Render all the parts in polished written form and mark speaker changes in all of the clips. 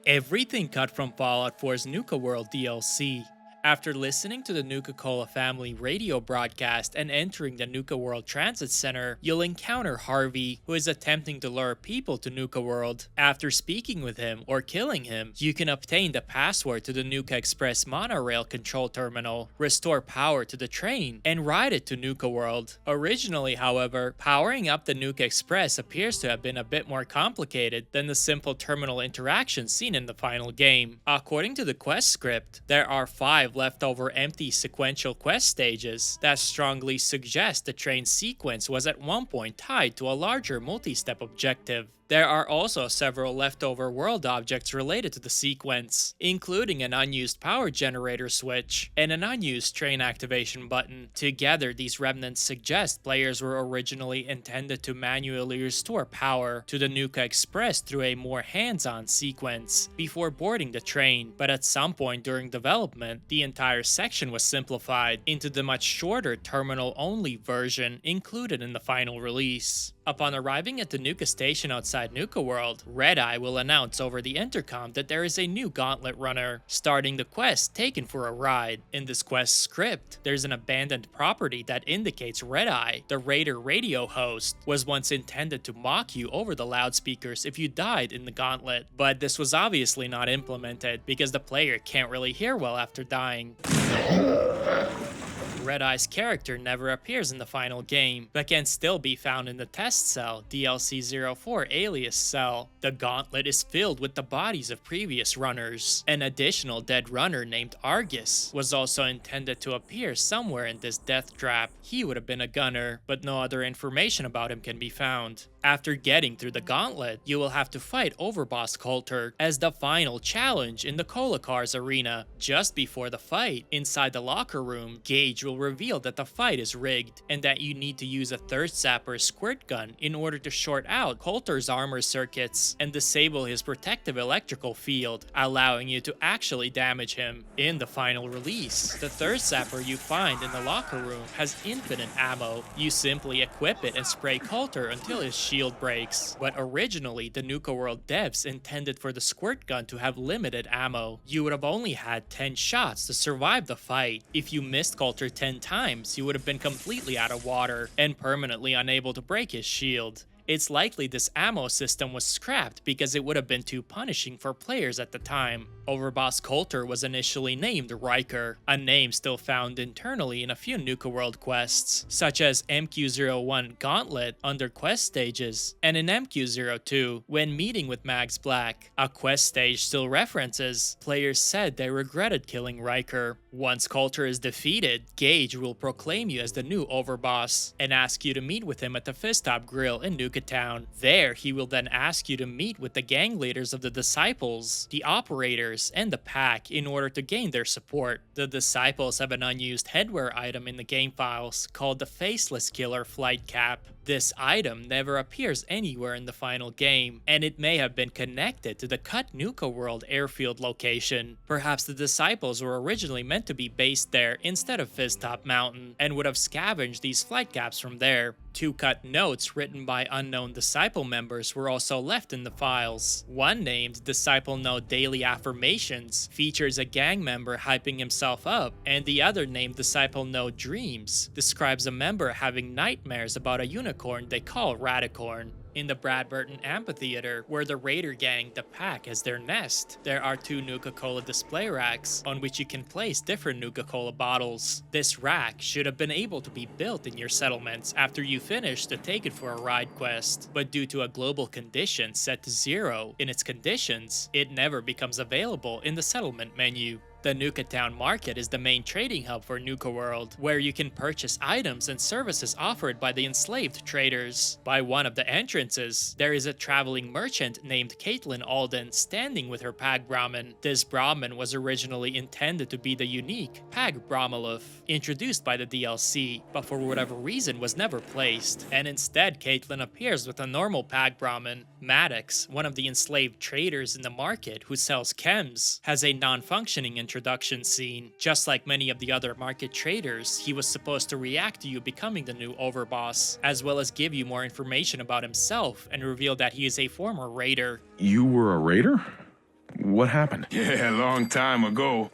Speaker 1: Everything cut from Fallout 4's Nuka-World DLC. After listening to the Nuka-Cola family radio broadcast and entering the Nuka-World Transit Center, you'll encounter Harvey, who is attempting to lure people to Nuka-World. After speaking with him or killing him, you can obtain the password to the Nuka Express monorail control terminal, restore power to the train, and ride it to Nuka-World. Originally, however, powering up the Nuka Express appears to have been a bit more complicated than the simple terminal interaction seen in the final game. According to the quest script, there are 5 leftover empty sequential quest stages that strongly suggest the train sequence was at one point tied to a larger multi-step objective. There are also several leftover world objects related to the sequence, including an unused power generator switch and an unused train activation button. Together, these remnants suggest players were originally intended to manually restore power to the Nuka Express through a more hands-on sequence before boarding the train, but at some point during development, the entire section was simplified into the much shorter terminal-only version included in the final release. Upon arriving at the Nuka station outside Nuka-World, Red-Eye will announce over the intercom that there is a new Gauntlet runner, starting the quest Taken for a Ride. In this quest script, there's an abandoned property that indicates Red-Eye, the Raider radio host, was once intended to mock you over the loudspeakers if you died in the Gauntlet, but this was obviously not implemented because the player can't really hear well after dying. Red-Eye's character never appears in the final game, but can still be found in the test cell, DLC 04 alias cell. The Gauntlet is filled with the bodies of previous runners. An additional dead runner named Argus was also intended to appear somewhere in this death trap. He would have been a gunner, but no other information about him can be found. After getting through the Gauntlet, you will have to fight Overboss Coulter as the final challenge in the Cola Cars arena. Just before the fight, inside the locker room, Gage will reveal that the fight is rigged and that you need to use a Thirst Zapper squirt gun in order to short out Coulter's armor circuits and disable his protective electrical field, allowing you to actually damage him. In the final release, the Thirst Zapper you find in the locker room has infinite ammo. You simply equip it and spray Coulter until his shield breaks. But originally, the Nuka-World devs intended for the squirt gun to have limited ammo. You would have only had 10 shots to survive the fight. If you missed Coulter 10 times, you would have been completely out of water and permanently unable to break his shield. It's likely this ammo system was scrapped because it would have been too punishing for players at the time. Overboss Coulter was initially named Riker, a name still found internally in a few Nuka-World quests, such as MQ-01 Gauntlet under quest stages, and in MQ-02 when meeting with Mags Black. A quest stage still references, players said they regretted killing Riker. Once Coulter is defeated, Gage will proclaim you as the new Overboss and ask you to meet with him at the Fist Top Grill in Nuka Town. There, he will then ask you to meet with the gang leaders of the Disciples, the Operators, and the Pack in order to gain their support. The Disciples have an unused headwear item in the game files called the Faceless Killer Flight Cap. This item never appears anywhere in the final game, and it may have been connected to the cut Nuka-World Airfield location. Perhaps the Disciples were originally meant to be based there instead of Fisttop Mountain, and would have scavenged these flight caps from there. 2 cut notes written by unknown Disciple members were also left in the files. One named Disciple Note Daily Affirmations features a gang member hyping himself up, and the other named Disciple Note Dreams describes a member having nightmares about a unicorn they call Radicorn. In the Bradburton Amphitheater, where the Raider gang, the Pack, has their nest, there are 2 Nuka-Cola display racks on which you can place different Nuka-Cola bottles. This rack should have been able to be built in your settlements after you finish the Taken for a Ride quest, but due to a global condition set to 0 in its conditions, it never becomes available in the settlement menu. The Nuka Town Market is the main trading hub for Nuka-World, where you can purchase items and services offered by the enslaved traders. By one of the entrances, there is a traveling merchant named Caitlin Alden standing with her Pag Brahmin. This Brahmin was originally intended to be the unique Pag Brahmaluf, introduced by the DLC, but for whatever reason was never placed, and instead Caitlin appears with a normal Pag Brahmin. Maddox, one of the enslaved traders in the market who sells chems, has a non-functioning introduction scene. Just like many of the other market traders, he was supposed to react to you becoming the new Overboss, as well as give you more information about himself and reveal that he is a former raider.
Speaker 2: You were a raider? What happened?
Speaker 3: Yeah, a long time ago.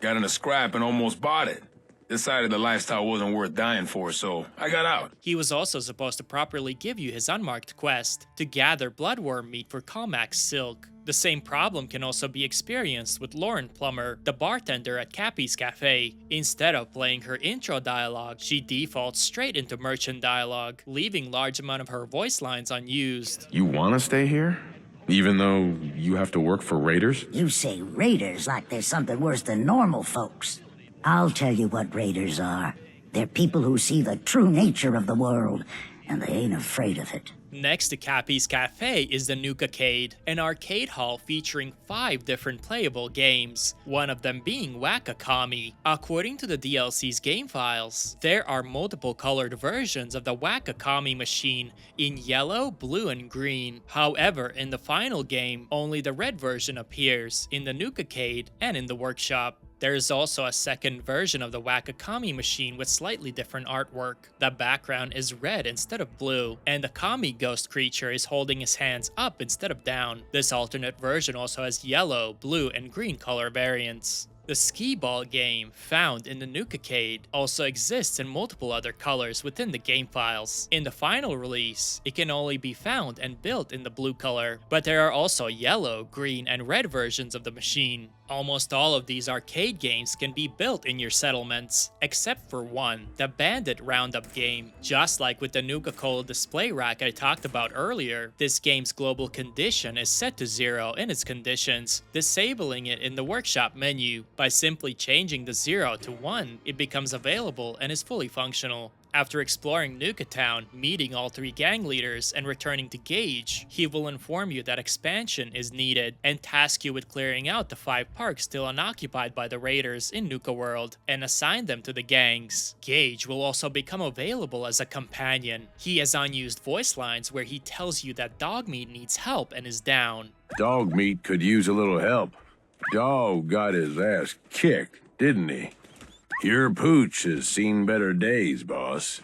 Speaker 3: Got in a scrap and almost bought it. Decided the lifestyle wasn't worth dying for, so I got out.
Speaker 1: He was also supposed to properly give you his unmarked quest to gather bloodworm meat for Calmax Silk. The same problem can also be experienced with Lauren Plummer, the bartender at Cappy's Cafe. Instead of playing her intro dialogue, she defaults straight into merchant dialogue, leaving large amount of her voice lines unused.
Speaker 2: You want to stay here? Even though you have to work for raiders?
Speaker 4: You say raiders like there's something worse than normal folks. I'll tell you what raiders are. They're people who see the true nature of the world, and they ain't afraid of it.
Speaker 1: Next to Cappy's Cafe is the Nuka-Cade, an arcade hall featuring 5 different playable games, one of them being Whack-A-Kami. According to the DLC's game files, there are multiple colored versions of the Whack-A-Kami machine in yellow, blue, and green. However, in the final game, only the red version appears in the Nuka-Cade and in the workshop. There is also a second version of the Whack-A-Kami machine with slightly different artwork. The background is red instead of blue, and the Kami ghost creature is holding his hands up instead of down. This alternate version also has yellow, blue, and green color variants. The skee ball game, found in the Nuka-Cade, also exists in multiple other colors within the game files. In the final release, it can only be found and built in the blue color, but there are also yellow, green, and red versions of the machine. Almost all of these arcade games can be built in your settlements, except for one, the Bandit Roundup game. Just like with the Nuka-Cola display rack I talked about earlier, this game's global condition is set to 0 in its conditions, disabling it in the workshop menu. By simply changing the 0 to 1, it becomes available and is fully functional. After exploring Nuka Town, meeting all 3 gang leaders, and returning to Gage, he will inform you that expansion is needed and task you with clearing out the 5 parks still unoccupied by the raiders in Nuka-World and assign them to the gangs. Gage will also become available as a companion. He has unused voice lines where he tells you that Dogmeat needs help and is down.
Speaker 5: Dogmeat could use a little help. Dog got his ass kicked, didn't he? Your pooch has seen better days, boss.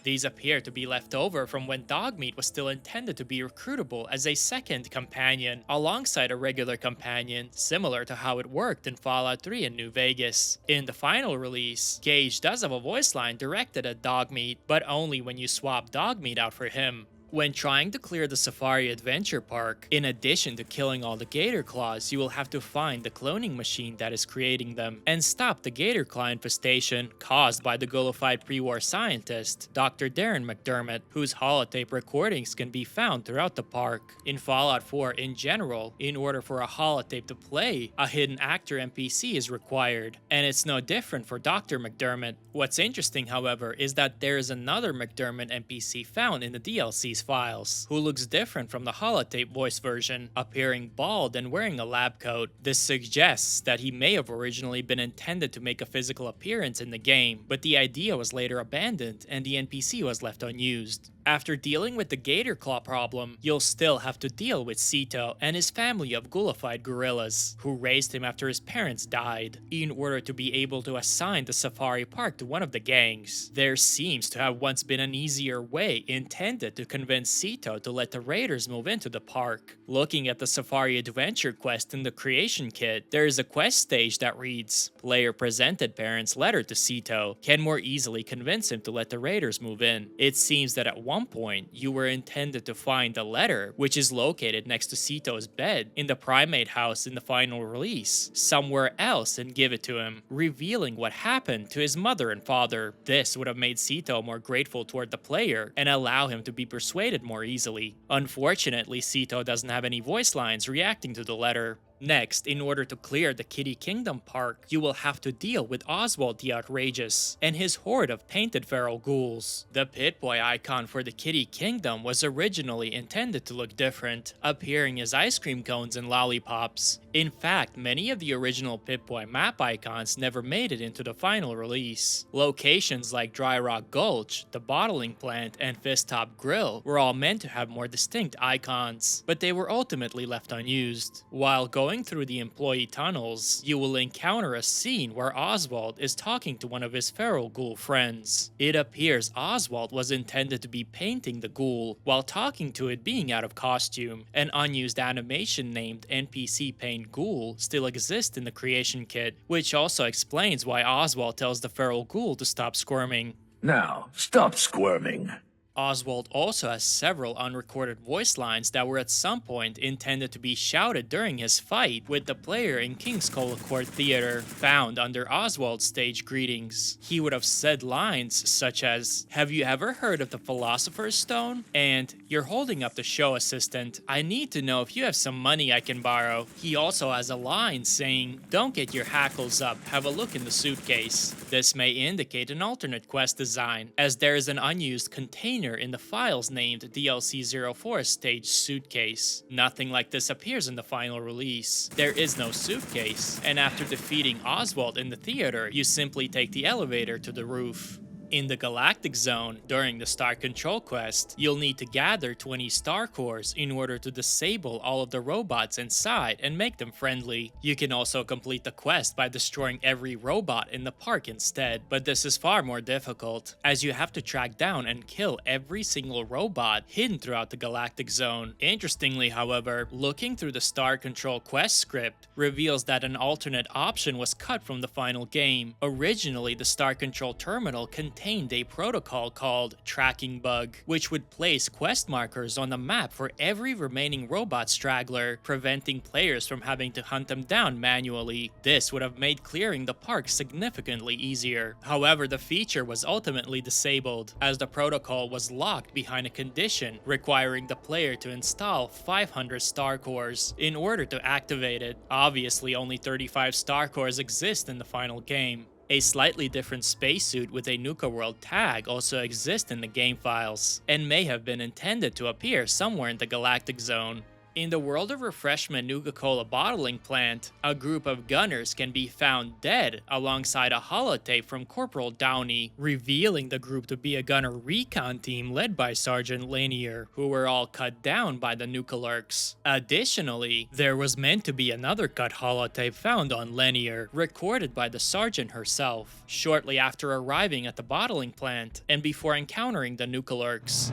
Speaker 1: These appear to be left over from when Dogmeat was still intended to be recruitable as a second companion, alongside a regular companion, similar to how it worked in Fallout 3 in New Vegas. In the final release, Gage does have a voice line directed at Dogmeat, but only when you swap Dogmeat out for him. When trying to clear the Safari Adventure Park, in addition to killing all the Gator Claws, you will have to find the cloning machine that is creating them, and stop the Gator Claw infestation caused by the Gullified pre-war scientist, Dr. Darren McDermott, whose holotape recordings can be found throughout the park. In Fallout 4 in general, in order for a holotape to play, a hidden actor NPC is required, and it's no different for Dr. McDermott. What's interesting, however, is that there is another McDermott NPC found in the DLC's files, who looks different from the holotape voice version, appearing bald and wearing a lab coat. This suggests that he may have originally been intended to make a physical appearance in the game, but the idea was later abandoned and the NPC was left unused. After dealing with the Gator Claw problem, you'll still have to deal with Sito and his family of Gullified gorillas, who raised him after his parents died, in order to be able to assign the Safari Park to one of the gangs. There seems to have once been an easier way intended to convince Sito to let the raiders move into the park. Looking at the Safari Adventure quest in the creation kit, there is a quest stage that reads, "Player presented parents' letter to Sito, can more easily convince him to let the raiders move in." It seems that at one point, you were intended to find the letter, which is located next to Sito's bed in the primate house in the final release, somewhere else, and give it to him, revealing what happened to his mother and father. This would have made Sito more grateful toward the player and allow him to be persuaded more easily. Unfortunately, Sito doesn't have any voice lines reacting to the letter. Next, in order to clear the Kiddie Kingdom park, you will have to deal with Oswald the Outrageous and his horde of painted feral ghouls. The Pit-Boy icon for the Kiddie Kingdom was originally intended to look different, appearing as ice cream cones and lollipops. In fact, many of the original Pit-Boy map icons never made it into the final release. Locations like Dry Rock Gulch, the bottling plant, and Fist Top Grill were all meant to have more distinct icons, but they were ultimately left unused. While Going through the employee tunnels, you will encounter a scene where Oswald is talking to one of his feral ghoul friends. It appears Oswald was intended to be painting the ghoul, while talking to it being out of costume. An unused animation named NPC Paint Ghoul still exists in the creation kit, which also explains why Oswald tells the feral ghoul to stop squirming.
Speaker 6: Now, stop squirming.
Speaker 1: Oswald also has several unrecorded voice lines that were at some point intended to be shouted during his fight with the player in King's Court Theater, found under Oswald's stage greetings. He would have said lines such as, "Have you ever heard of the Philosopher's Stone?" and "You're holding up the show, assistant. I need to know if you have some money I can borrow." He also has a line saying, "Don't get your hackles up, have a look in the suitcase." This may indicate an alternate quest design, as there is an unused container in the files named DLC-04 Stage Suitcase. Nothing like this appears in the final release. There is no suitcase, and after defeating Oswald in the theater, you simply take the elevator to the roof. In the Galactic Zone, during the Star Control quest, you'll need to gather 20 star cores in order to disable all of the robots inside and make them friendly. You can also complete the quest by destroying every robot in the park instead, but this is far more difficult, as you have to track down and kill every single robot hidden throughout the Galactic Zone. Interestingly, however, looking through the Star Control quest script reveals that an alternate option was cut from the final game. Originally, the Star Control terminal contained a protocol called Tracking Bug, which would place quest markers on the map for every remaining robot straggler, preventing players from having to hunt them down manually. This would have made clearing the park significantly easier. However, the feature was ultimately disabled, as the protocol was locked behind a condition requiring the player to install 500 star cores in order to activate it. Obviously, only 35 star cores exist in the final game. A slightly different spacesuit with a Nuka-World tag also exists in the game files, and may have been intended to appear somewhere in the Galactic Zone. In the World of Refreshment Nuka-Cola bottling plant, a group of gunners can be found dead alongside a holotape from Corporal Downey, revealing the group to be a gunner recon team led by Sergeant Lanier, who were all cut down by the Nuka-Lurks. Additionally, there was meant to be another cut holotape found on Lanier, recorded by the Sergeant herself, shortly after arriving at the bottling plant and before encountering the Nuka-Lurks.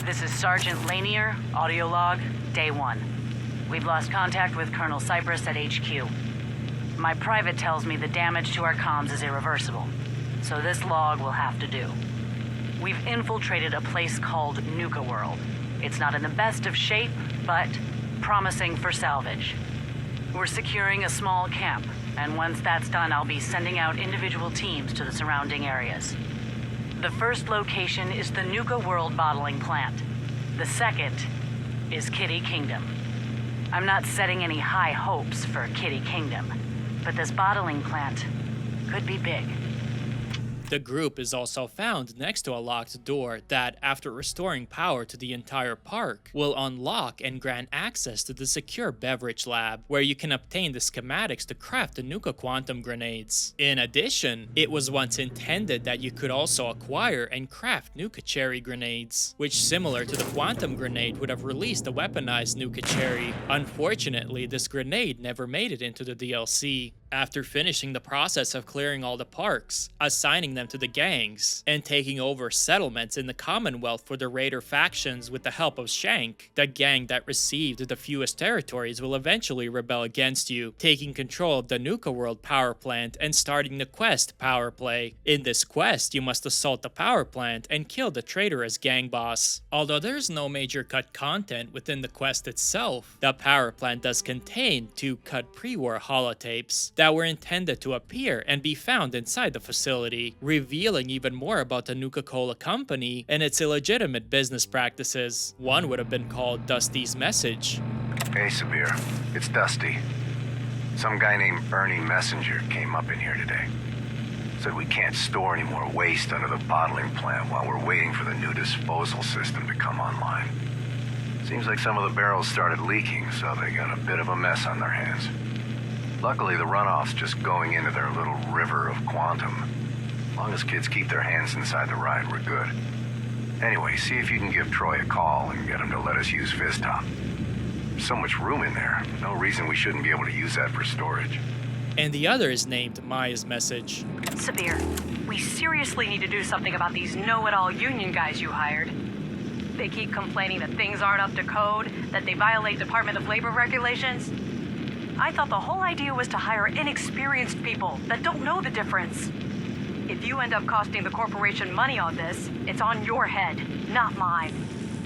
Speaker 7: This is Sergeant Lanier, audio log, day 1. We've lost contact with Colonel Cypress at HQ. My private tells me the damage to our comms is irreversible, so this log will have to do. We've infiltrated a place called Nuka-World. It's not in the best of shape, but promising for salvage. We're securing a small camp, and once that's done, I'll be sending out individual teams to the surrounding areas. The first location is the Nuka-World bottling plant. The second is Kiddie Kingdom. I'm not setting any high hopes for Kiddie Kingdom, but this bottling plant could be big.
Speaker 1: The group is also found next to a locked door that, after restoring power to the entire park, will unlock and grant access to the secure beverage lab, where you can obtain the schematics to craft the Nuka quantum grenades. In addition, it was once intended that you could also acquire and craft Nuka cherry grenades, which, similar to the quantum grenade, would have released a weaponized Nuka cherry. Unfortunately, this grenade never made it into the DLC. After finishing the process of clearing all the parks, assigning them to the gangs, and taking over settlements in the Commonwealth for the Raider factions with the help of Shank, the gang that received the fewest territories will eventually rebel against you, taking control of the Nuka-World power plant and starting the quest Power Play. In this quest, you must assault the power plant and kill the traitorous gang boss. Although there's no major cut content within the quest itself, the power plant does contain 2 cut pre-war holotapes that were intended to appear and be found inside the facility, revealing even more about the Nuka-Cola company and its illegitimate business practices. One would have been called Dusty's Message.
Speaker 8: Hey, Sabir. It's Dusty. Some guy named Ernie Messenger came up in here today. Said we can't store any more waste under the bottling plant while we're waiting for the new disposal system to come online. Seems like some of the barrels started leaking, so they got a bit of a mess on their hands. Luckily, the runoff's just going into their little river of quantum. As long as kids keep their hands inside the ride, we're good. Anyway, see if you can give Troy a call and get him to let us use Fizz Top. so much room in there. No reason we shouldn't be able to use that for storage.
Speaker 1: And the other is named Maya's Message.
Speaker 7: Sabir, we seriously need to do something about these know-it-all union guys you hired. They keep complaining that things aren't up to code, that they violate Department of Labor regulations. I thought the whole idea was to hire inexperienced people that don't know the difference. If you end up costing the corporation money on this, it's on your head, not mine.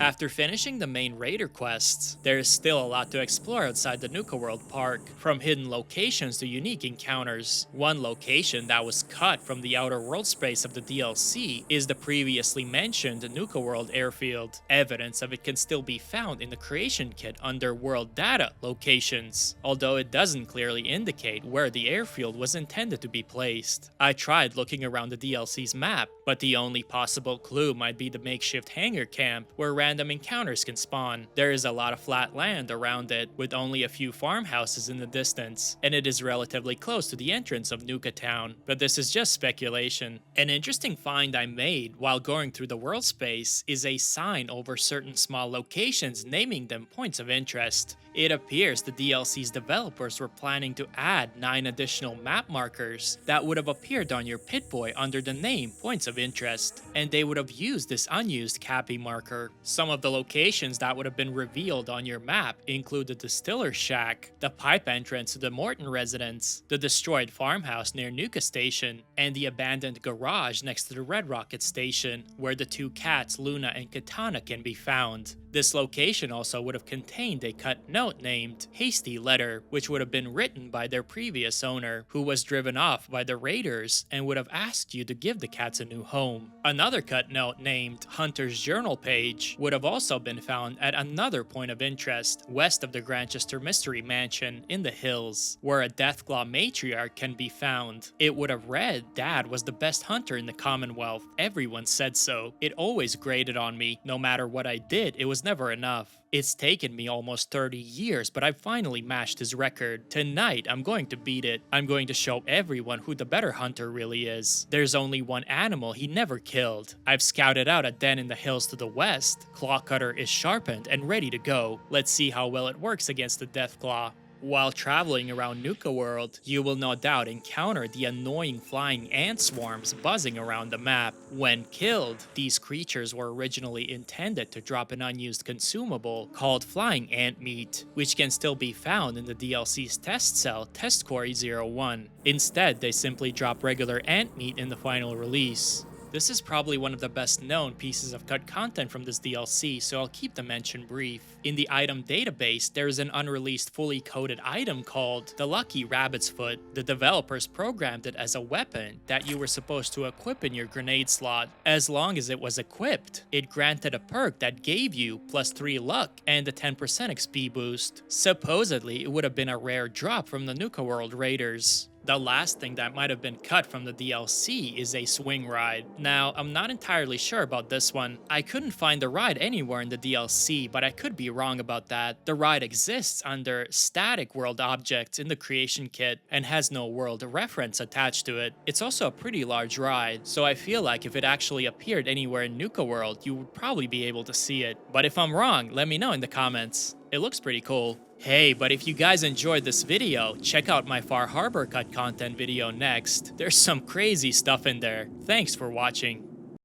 Speaker 1: After finishing the main raider quests, there is still a lot to explore outside the Nuka-World park, from hidden locations to unique encounters. One location that was cut from the outer world space of the DLC is the previously mentioned Nuka-World Airfield. Evidence of it can still be found in the creation kit under World Data locations, although it doesn't clearly indicate where the airfield was intended to be placed. I tried looking around the DLC's map, but the only possible clue might be the makeshift hangar camp where random encounters can spawn. There is a lot of flat land around it, with only a few farmhouses in the distance, and it is relatively close to the entrance of Nuka Town, but this is just speculation. An interesting find I made while going through the world space is a sign over certain small locations naming them points of interest. It appears the DLC's developers were planning to add 9 additional map markers that would have appeared on your Pit-Boy under the name Points of Interest, and they would have used this unused Cappy marker. Some of the locations that would have been revealed on your map include the Distiller's Shack, the pipe entrance to the Morton residence, the destroyed farmhouse near Nuka Station, and the abandoned garage next to the Red Rocket Station, where the 2 cats Luna and Katana can be found. This location also would have contained a cut note named Hasty Letter, which would have been written by their previous owner, who was driven off by the raiders and would have asked you to give the cats a new home. Another cut note named Hunter's Journal Page would have also been found at another point of interest, west of the Grantchester Mystery Mansion in the hills, where a Deathclaw matriarch can be found. It would have read Dad was the best hunter in the Commonwealth. Everyone said so. It always grated on me. No matter what I did, it was never enough. It's taken me almost 30 years, but I've finally matched his record. Tonight, I'm going to beat it. I'm going to show everyone who the better hunter really is. There's only one animal he never killed. I've scouted out a den in the hills to the west. Clawcutter is sharpened and ready to go. Let's see how well it works against the Deathclaw. While traveling around Nuka-World, you will no doubt encounter the annoying flying ant swarms buzzing around the map. When killed, these creatures were originally intended to drop an unused consumable called flying ant meat, which can still be found in the DLC's test cell, Test Quarry 01. Instead, they simply drop regular ant meat in the final release. This is probably one of the best known pieces of cut content from this DLC, so I'll keep the mention brief. In the item database, there is an unreleased fully coded item called the Lucky Rabbit's Foot. The developers programmed it as a weapon that you were supposed to equip in your grenade slot. As long as it was equipped, it granted a perk that gave you plus 3 luck and a 10% XP boost. Supposedly, it would have been a rare drop from the Nuka-World Raiders. The last thing that might have been cut from the DLC is a swing ride. Now, I'm not entirely sure about this one. I couldn't find the ride anywhere in the DLC, but I could be wrong about that. The ride exists under static world objects in the creation kit and has no world reference attached to it. It's also a pretty large ride, so I feel like if it actually appeared anywhere in Nuka-World, you would probably be able to see it. But if I'm wrong, let me know in the comments. It looks pretty cool. Hey, but if you guys enjoyed this video, check out my Far Harbor cut content video next. There's some crazy stuff in there. Thanks for watching.